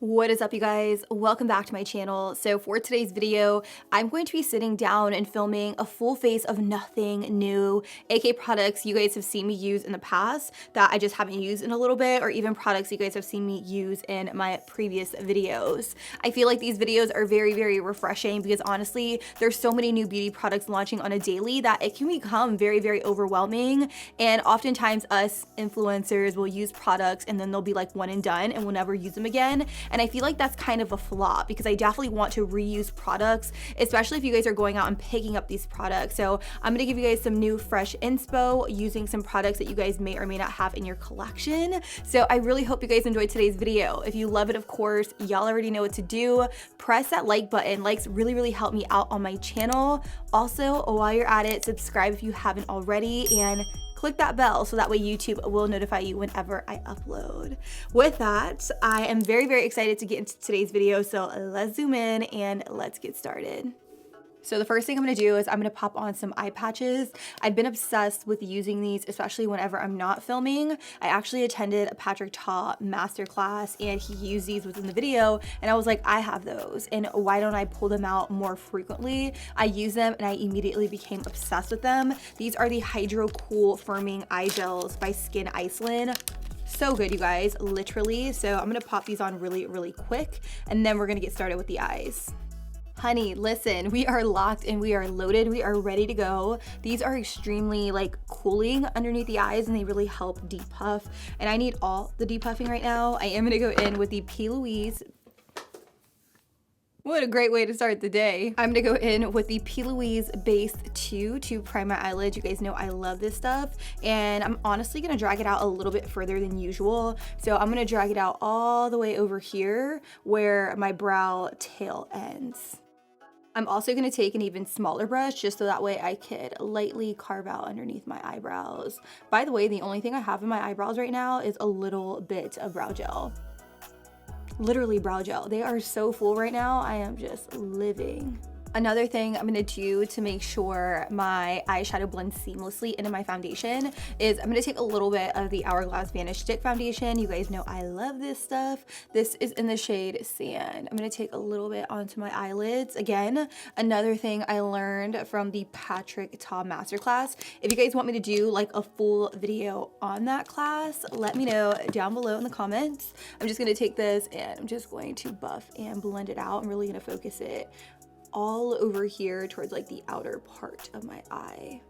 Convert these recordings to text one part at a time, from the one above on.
What is up, you guys? Welcome back to my channel. So for today's video, I'm going to be sitting down and filming a full face of nothing new, aka products you guys have seen me use in the past that I just haven't used in a little bit, or even products you guys have seen me use in my previous videos. I feel like these videos are very refreshing because honestly, there's so many new beauty products launching on a daily that it can become very overwhelming. And oftentimes us influencers will use products and then they'll be like one and done and we'll never use them again. And I feel like that's kind of a flaw because I definitely want to reuse products, especially if you guys are going out and picking up these products. So I'm gonna give you guys some new fresh inspo using some products that you guys may or may not have in your collection. So I really hope you guys enjoyed today's video. If you love it, of course, y'all already know what to do. Press that like button. Likes really help me out on my channel. Also, while you're at it, subscribe if you haven't already, and click that bell so that way YouTube will notify you whenever I upload. With that, I am very excited to get into today's video, so let's zoom in and let's get started. So the first thing I'm going to do is I'm going to pop on some eye patches. I've been obsessed with using these, especially whenever I'm not filming. I actually attended a Patrick Ta masterclass and he used these within the video, and I was like, I have those, and why don't I pull them out more frequently? I use them and I immediately became obsessed with them. These are the Hydro Cool Firming Eye Gels by Skin Iceland. So good, you guys, literally. So I'm going to pop these on really quick, and then we're going to get started with the eyes. Honey, listen, we are locked and we are loaded. We are ready to go. These are extremely cooling underneath the eyes and they really help depuff. And I need all the depuffing right now. I am gonna go in with the P. Louise. What a great way to start the day. I'm gonna go in with the P. Louise Base 2 to prime my eyelids. You guys know I love this stuff. And I'm honestly gonna drag it out a little bit further than usual. So I'm gonna drag it out all the way over here where my brow tail ends. I'm also going to take an even smaller brush just so that way I could lightly carve out underneath my eyebrows. By the way, the only thing I have in my eyebrows right now is a little bit of brow gel. Literally brow gel. They are so full right now. I am just living. Another thing I'm gonna do to make sure my eyeshadow blends seamlessly into my foundation is I'm gonna take a little bit of the Hourglass Vanish Stick Foundation. You guys know I love this stuff. This is in the shade Sand. I'm gonna take a little bit onto my eyelids. Again, another thing I learned from the Patrick Ta masterclass. If you guys want me to do a full video on that class, let me know down below in the comments. I'm just gonna take this and I'm just going to buff and blend it out. I'm really gonna focus it all over here towards the outer part of my eye.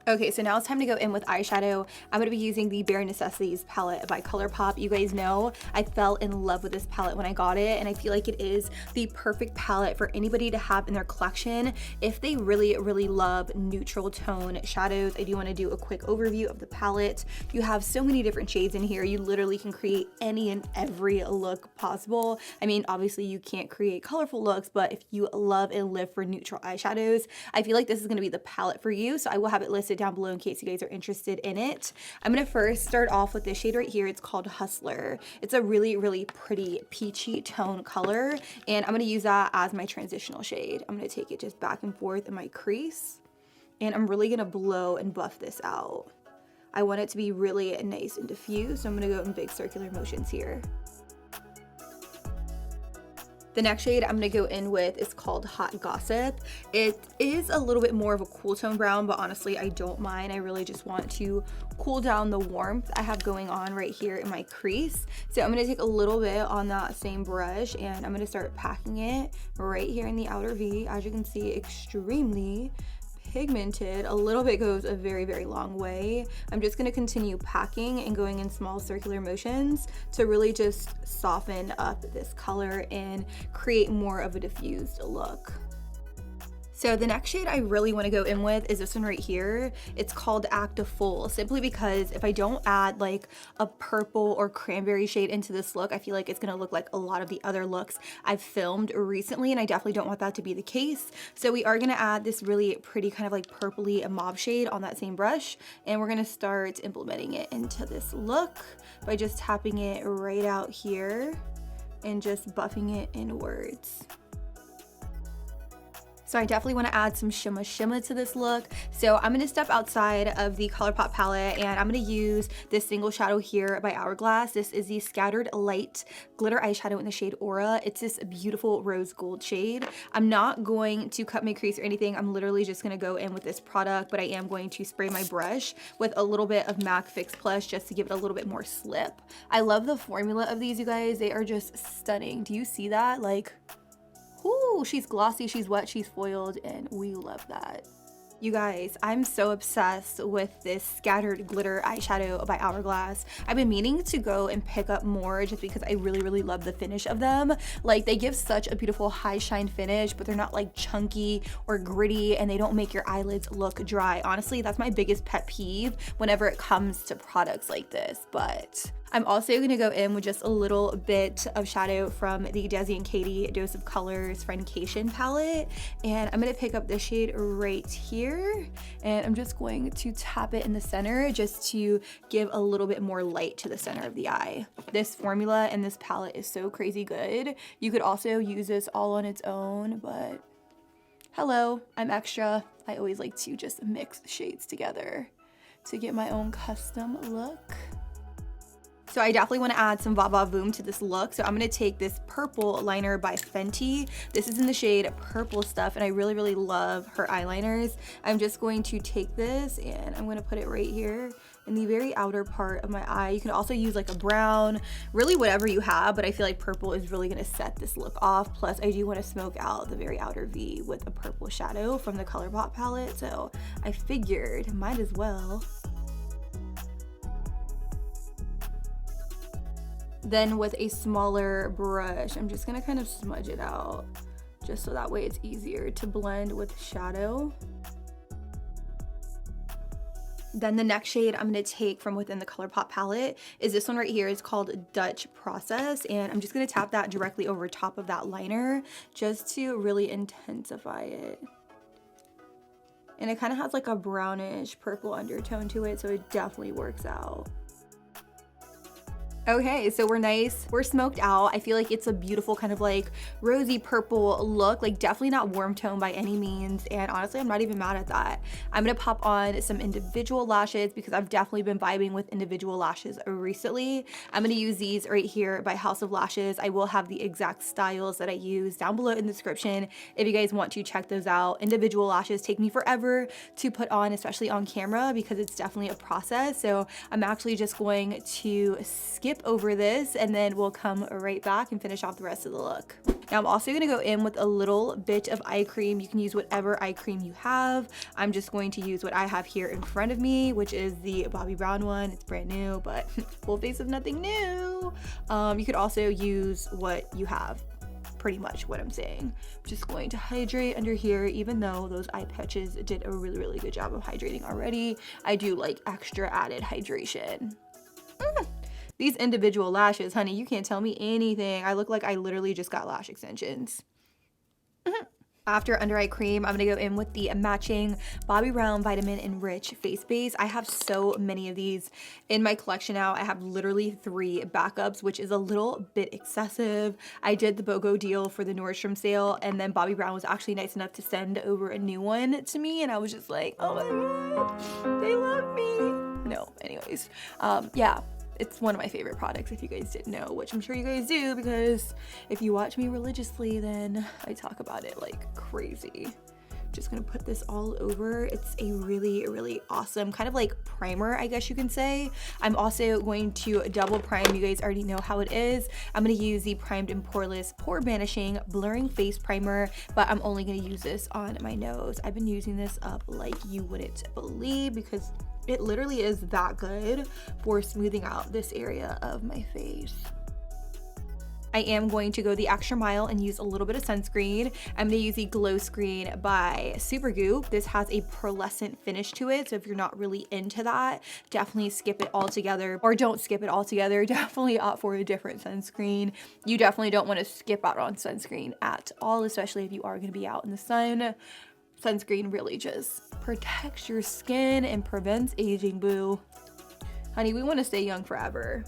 Okay, so now it's time to go in with eyeshadow. I'm gonna be using the Bare Necessities palette by ColourPop. You guys know I fell in love with this palette when I got it, and I feel like it is the perfect palette for anybody to have in their collection if they really love neutral tone shadows. I do want to do a quick overview of the palette. You have so many different shades in here. You literally can create any and every look possible. I mean, obviously you can't create colorful looks, but if you love and live for neutral eyeshadows, I feel like this is gonna be the palette for you. So I will have it listed down below in case you guys are interested in it. I'm gonna first start off with this shade right here. It's called Hustler. It's a really pretty peachy tone color, and I'm gonna use that as my transitional shade. I'm gonna take it just back and forth in my crease, and I'm really gonna blow and buff this out. I want it to be really nice and diffused, so I'm gonna go in big circular motions here. The next shade I'm gonna go in with is called Hot Gossip. It is a little bit more of a cool tone brown, but honestly, I don't mind. I really just want to cool down the warmth I have going on right here in my crease. So I'm gonna take a little bit on that same brush and I'm gonna start packing it right here in the outer V. As you can see, extremely pigmented. A little bit goes a very long way. I'm just going to continue packing and going in small circular motions to really just soften up this color and create more of a diffused look. So the next shade I really want to go in with is this one right here. It's called Act of Full, simply because if I don't add a purple or cranberry shade into this look, I feel like it's going to look like a lot of the other looks I've filmed recently, and I definitely don't want that to be the case. So we are going to add this really pretty kind of purpley mauve shade on that same brush, and we're going to start implementing it into this look by just tapping it right out here and just buffing it inwards. So I definitely want to add some shimmer to this look. So I'm going to step outside of the ColourPop palette and I'm going to use this single shadow here by Hourglass. This is the Scattered Light Glitter Eyeshadow in the shade Aura. It's this beautiful rose gold shade. I'm not going to cut my crease or anything. I'm literally just going to go in with this product, but I am going to spray my brush with a little bit of MAC Fix Plus just to give it a little bit more slip. I love the formula of these, you guys. They are just stunning. Do you see that? Like, ooh, she's glossy, she's wet, she's foiled, and we love that. You guys, I'm so obsessed with this Scattered Glitter Eyeshadow by Hourglass. I've been meaning to go and pick up more just because I really love the finish of them. Like, they give such a beautiful high shine finish, but they're not like chunky or gritty, and they don't make your eyelids look dry. Honestly, that's my biggest pet peeve whenever it comes to products like this. But I'm also going to go in with just a little bit of shadow from the Desi & Katie Dose of Colors Friendcation palette, and I'm going to pick up this shade right here, and I'm just going to tap it in the center just to give a little bit more light to the center of the eye. This formula and this palette is so crazy good. You could also use this all on its own, but hello, I'm extra. I always like to just mix shades together to get my own custom look. So I definitely want to add some Va Va Voom to this look. So I'm going to take this purple liner by Fenty. This is in the shade Purple Stuff, and I really love her eyeliners. I'm just going to take this and I'm going to put it right here in the very outer part of my eye. You can also use like a brown, really whatever you have, but I feel like purple is really going to set this look off. Plus I do want to smoke out the very outer V with a purple shadow from the ColourPop palette. So I figured might as well. Then with a smaller brush, I'm just gonna kind of smudge it out just so that way it's easier to blend with shadow. Then the next shade I'm gonna take from within the ColourPop palette is this one right here. It's called Dutch Process, and I'm just gonna tap that directly over top of that liner just to really intensify it. And it kind of has like a brownish purple undertone to it, so it definitely works out. Okay, so we're smoked out. I feel like it's a beautiful kind of like rosy purple look, like definitely not warm tone by any means, and honestly I'm not even mad at that. I'm gonna pop on some individual lashes because I've definitely been vibing with individual lashes recently. I'm gonna use these right here by House of Lashes. I will have the exact styles that I use down below in the description if you guys want to check those out. Individual lashes take me forever to put on, especially on camera, because it's definitely a process. So I'm actually just going to skip over this and then we'll come right back and finish off the rest of the look. Now I'm also going to go in with a little bit of eye cream. You can use whatever eye cream you have. I'm just going to use what I have here in front of me, which is the Bobbi Brown one. It's brand new, but full face of nothing new. You could also use what you have. Pretty much what I'm saying. I'm just going to hydrate under here, even though those eye patches did a really good job of hydrating already. I do like extra added hydration. These individual lashes, honey, you can't tell me anything. I look like I literally just got lash extensions. After under eye cream, I'm gonna go in with the matching Bobbi Brown Vitamin Enrich Face Base. I have so many of these in my collection now. I have literally 3 backups, which is a little bit excessive. I did the BOGO deal for the Nordstrom sale, and then Bobbi Brown was actually nice enough to send over a new one to me, and I was just like, oh my god, they love me. No, anyways, yeah. It's one of my favorite products, if you guys didn't know, which I'm sure you guys do, because if you watch me religiously, then I talk about it like crazy. Just gonna put this all over. It's a really awesome kind of like primer, I guess you can say. I'm also going to double prime. You guys already know how it is. I'm gonna use the Primed and Poreless Pore Banishing Blurring Face Primer, but I'm only gonna use this on my nose. I've been using this up like you wouldn't believe, because it literally is that good for smoothing out this area of my face. I am going to go the extra mile and use a little bit of sunscreen. I'm going to use the Glow Screen by Supergoop. This has a pearlescent finish to it, so if you're not really into that, definitely skip it altogether, or don't skip it altogether. Definitely opt for a different sunscreen. You definitely don't want to skip out on sunscreen at all, especially if you are going to be out in the sun. Sunscreen really just protects your skin and prevents aging, boo. Honey, we want to stay young forever.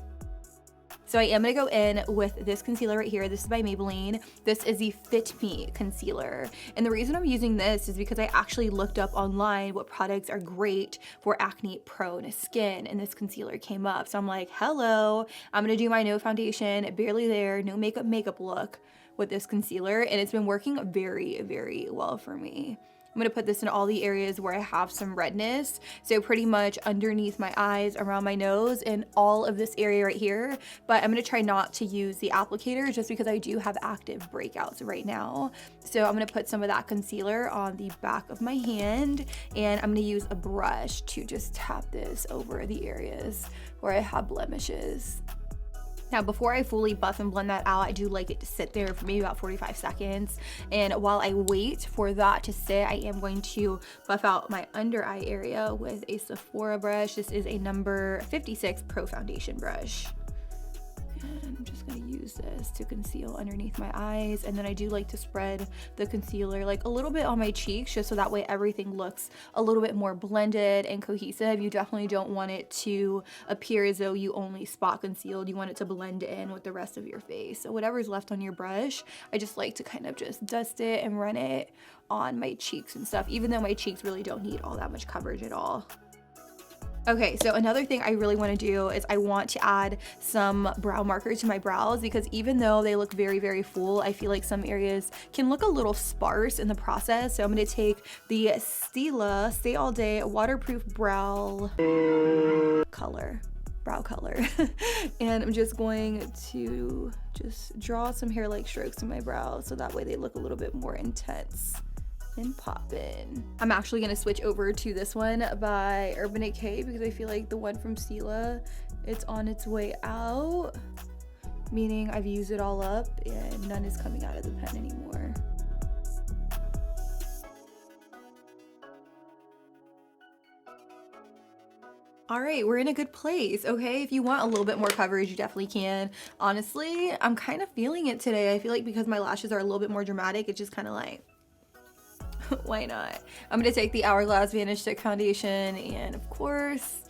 So I am gonna go in with this concealer right here. This is by Maybelline. This is the Fit Me concealer. And the reason I'm using this is because I actually looked up online what products are great for acne prone skin, and this concealer came up. So I'm like, hello, I'm gonna do my no foundation, barely there, no makeup look with this concealer, and it's been working very, very well for me. I'm gonna put this in all the areas where I have some redness. So pretty much underneath my eyes, around my nose, and all of this area right here. But I'm gonna try not to use the applicator just because I do have active breakouts right now. So I'm gonna put some of that concealer on the back of my hand, and I'm gonna use a brush to just tap this over the areas where I have blemishes. Now, before I fully buff and blend that out, I do like it to sit there for maybe about 45 seconds. And while I wait for that to sit, I am going to buff out my under eye area with a Sephora brush. This is a number 56 Pro Foundation brush. And I'm just gonna use this to conceal underneath my eyes. And then I do like to spread the concealer like a little bit on my cheeks, just so that way everything looks a little bit more blended and cohesive. You definitely don't want it to appear as though you only spot concealed. You want it to blend in with the rest of your face. So whatever's left on your brush, I just like to kind of just dust it and run it on my cheeks and stuff, even though my cheeks really don't need all that much coverage at all. Okay, so another thing I really want to do is I want to add some brow marker to my brows, because even though they look very, very full, I feel like some areas can look a little sparse in the process. So I'm going to take the Stila Stay All Day Waterproof Brow Color. And I'm just going to just draw some hair-like strokes in my brows so that way they look a little bit more intense and poppin'. I'm actually gonna switch over to this one by Urban Decay because I feel like the one from Stila, it's on its way out, meaning I've used it all up and none is coming out of the pen anymore. All right, we're in a good place, okay? If you want a little bit more coverage, you definitely can. Honestly, I'm kind of feeling it today. I feel like because my lashes are a little bit more dramatic, it's just kind of like, why not? I'm gonna take the Hourglass Vanish Stick Foundation, and of course,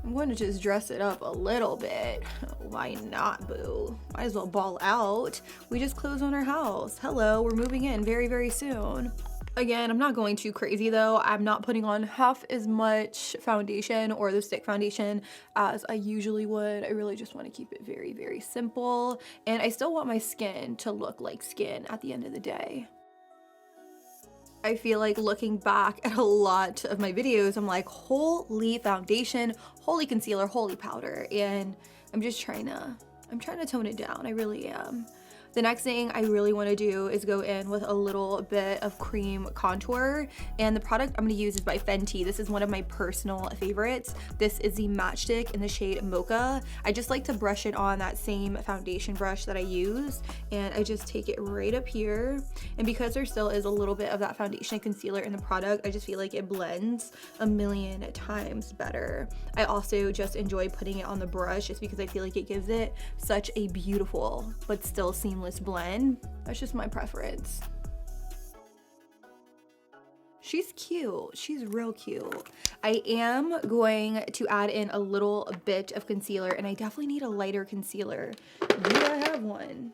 I'm going to just dress it up a little bit. Why not, boo? Might as well ball out. We just closed on our house. Hello, we're moving in very, very soon. Again, I'm not going too crazy though. I'm not putting on half as much foundation or the stick foundation as I usually would. I really just want to keep it very, very simple. And I still want my skin to look like skin at the end of the day. I feel like looking back at a lot of my videos, I'm like, holy foundation, holy concealer, holy powder. And I'm trying to tone it down. I really am. The next thing I really want to do is go in with a little bit of cream contour, and the product I'm going to use is by Fenty. This is one of my personal favorites. This is the Matchstick in the shade Mocha. I just like to brush it on that same foundation brush that I use, and I just take it right up here. And because there still is a little bit of that foundation and concealer in the product, I just feel like it blends a million times better. I also just enjoy putting it on the brush just because I feel like it gives it such a beautiful but still seamless blend. That's just my preference. She's cute. She's real cute. I am going to add in a little bit of concealer, and I definitely need a lighter concealer. Do I have one?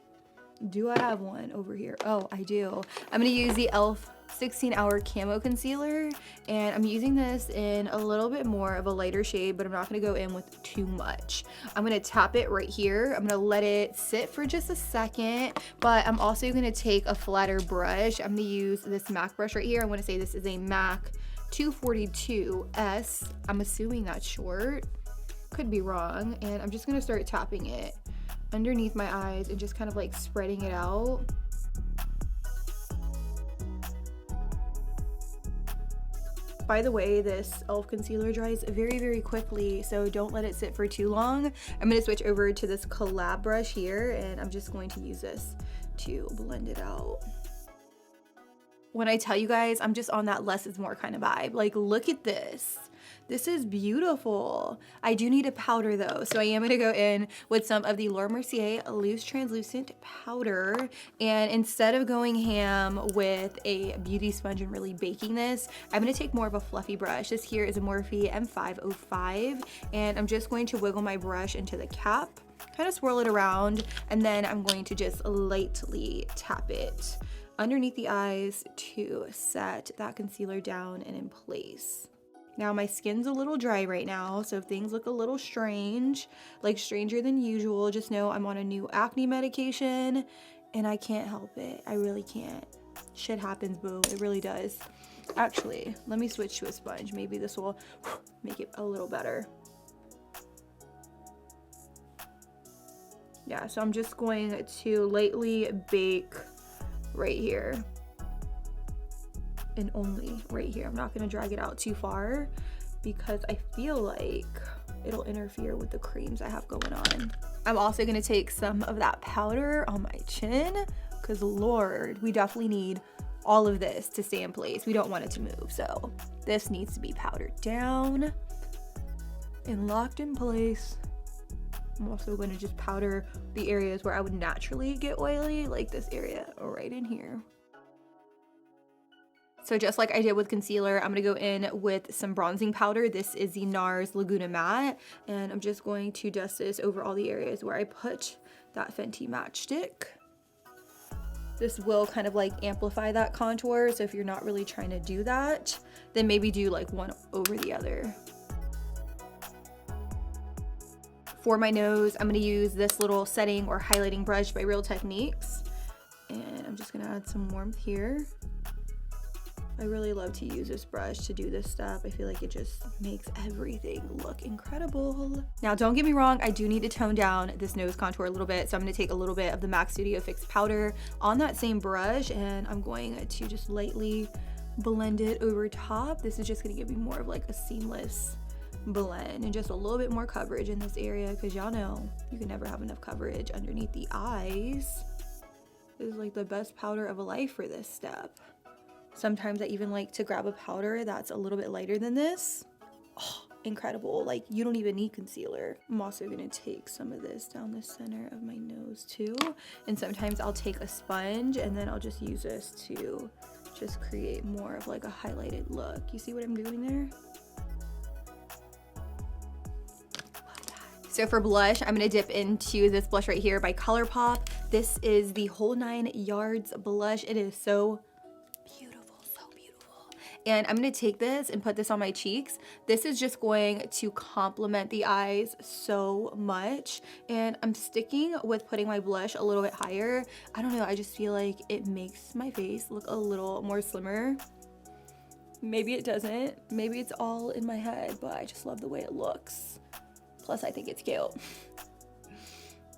Do I have one over here? Oh, I do. I'm gonna use the e.l.f. 16-hour camo concealer, and I'm using this in a little bit more of a lighter shade, but I'm not gonna go in with too much. I'm gonna tap it right here. I'm gonna let it sit for just a second, but I'm also gonna take a flatter brush. I'm gonna use this MAC brush right here. I wanna say this is a MAC 242S. I'm assuming that's short. Could be wrong. And I'm just gonna start tapping it underneath my eyes and just kind of like spreading it out. By the way, this e.l.f. concealer dries very, very quickly, so don't let it sit for too long. I'm going to switch over to this collab brush here, and I'm just going to use this to blend it out. When I tell you guys, I'm just on that less is more kind of vibe. Like, look at this. This is beautiful. I do need a powder though, so I am gonna go in with some of the Laura Mercier Loose Translucent Powder, and instead of going ham with a beauty sponge and really baking this, I'm gonna take more of a fluffy brush. This here is a Morphe M505, and I'm just going to wiggle my brush into the cap kind of swirl it around, and then I'm going to just lightly tap it underneath the eyes to set that concealer down and in place. Now my skin's a little dry right now, so if things look a little strange, like stranger than usual, just know I'm on a new acne medication and I can't help it. I really can't. Shit happens, boo. It really does. Actually, let me switch to a sponge. Maybe this will make it a little better. Yeah, so I'm just going to lightly bake right here. And only right here. I'm not going to drag it out too far because I feel like it'll interfere with the creams I have going on. I'm also going to take some of that powder on my chin because Lord, we definitely need all of this to stay in place. We don't want it to move, so this needs to be powdered down and locked in place. I'm also going to just powder the areas where I would naturally get oily, like this area right in here. So just like I did with concealer, I'm gonna go in with some bronzing powder. This is the NARS Laguna Matte, and I'm just going to dust this over all the areas where I put that Fenty matchstick. This will kind of like amplify that contour, so if you're not really trying to do that, then maybe do like one over the other. For my nose, I'm gonna use this little setting or highlighting brush by Real Techniques, and I'm just gonna add some warmth here. I really love to use this brush to do this stuff. I feel like it just makes everything look incredible. Now, don't get me wrong, I do need to tone down this nose contour a little bit. So I'm gonna take a little bit of the MAC Studio Fix powder on that same brush, and I'm going to just lightly blend it over top. This is just gonna give me more of like a seamless blend and just a little bit more coverage in this area, because y'all know you can never have enough coverage underneath the eyes. This is like the best powder of a life for this step. Sometimes I even like to grab a powder that's a little bit lighter than this. Oh, incredible. Like, you don't even need concealer. I'm also gonna take some of this down the center of my nose too. And sometimes I'll take a sponge and then I'll just use this to just create more of like a highlighted look. You see what I'm doing there? So for blush, I'm gonna dip into this blush right here by ColourPop. This is the Whole 9 Yards blush. It is so and I'm gonna take this and put this on my cheeks. This is just going to complement the eyes so much. And I'm sticking with putting my blush a little bit higher. I don't know, I just feel like it makes my face look a little more slimmer. Maybe it doesn't. Maybe it's all in my head, but I just love the way it looks. Plus, I think it's cute.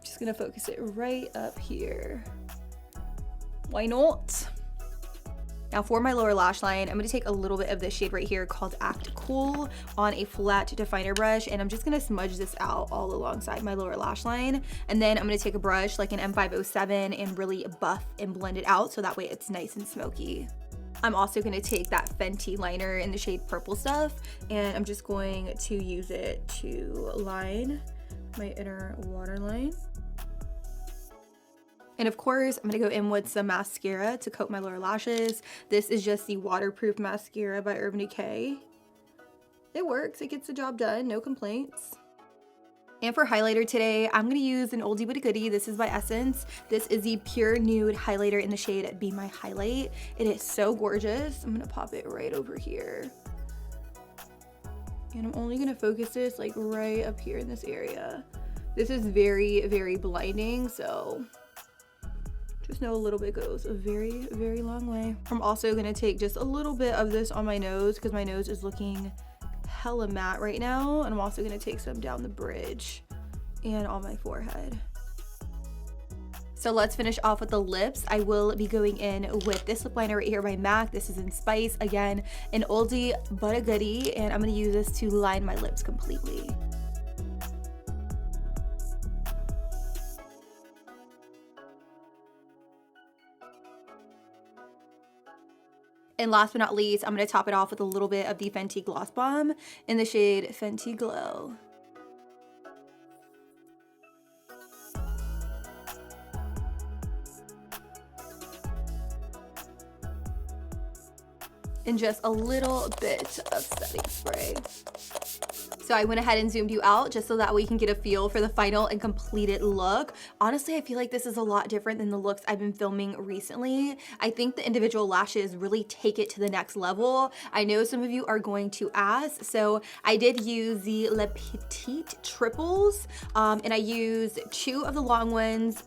Just gonna focus it right up here. Why not? Now for my lower lash line, I'm gonna take a little bit of this shade right here called Act Cool on a flat definer brush, and I'm just gonna smudge this out all alongside my lower lash line. And then I'm gonna take a brush like an M507 and really buff and blend it out so that way it's nice and smoky. I'm also gonna take that Fenty liner in the shade Purple Stuff, and I'm just going to use it to line my inner waterline. And of course, I'm gonna go in with some mascara to coat my lower lashes. This is just the waterproof mascara by Urban Decay. It works, it gets the job done, no complaints. And for highlighter today, I'm gonna use an oldie but a goodie. This is by Essence. This is the Pure Nude highlighter in the shade Be My Highlight. It is so gorgeous. I'm gonna pop it right over here. And I'm only gonna focus this like right up here in this area. This is very, very blinding, so just know a little bit goes a very, very long way. I'm also gonna take just a little bit of this on my nose because my nose is looking hella matte right now. And I'm also gonna take some down the bridge and on my forehead. So let's finish off with the lips. I will be going in with this lip liner right here by MAC. This is in Spice. Again, an oldie but a goodie. And I'm gonna use this to line my lips completely. And last but not least, I'm going to top it off with a little bit of the Fenty Gloss Bomb in the shade Fenty Glow. And just a little bit of setting spray. So I went ahead and zoomed you out just so that way you can get a feel for the final and completed look. Honestly, I feel like this is a lot different than the looks I've been filming recently. I think the individual lashes really take it to the next level. I know some of you are going to ask, so I did use the Le Petite triples, and I used 2 of the long ones,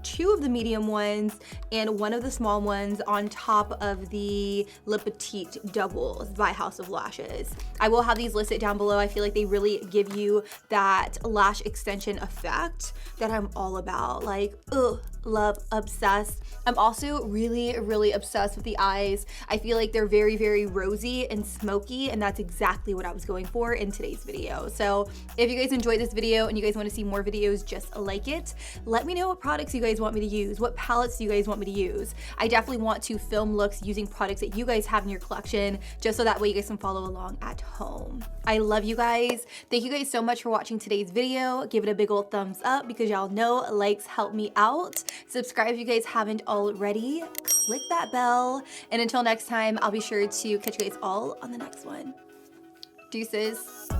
2 of the medium ones, and 1 of the small ones on top of the Le Petite doubles by House of Lashes. I will have these listed down below. I feel like they really give you that lash extension effect that I'm all about. Like, ugh, love, obsessed. I'm also really obsessed with the eyes. I feel like they're very rosy and smoky, and that's exactly what I was going for in today's video. So if you guys enjoyed this video and you guys want to see more videos just like it, let me know what products you guys want me to use, what palettes do you guys want me to use. I definitely want to film looks using products that you guys have in your collection, just so that way you guys can follow along at home. I love you guys. Thank you guys so much for watching today's video. Give it a big old thumbs up because y'all know likes help me out. Subscribe if you guys haven't already. Click that bell. And until next time, I'll be sure to catch you guys all on the next one. Deuces.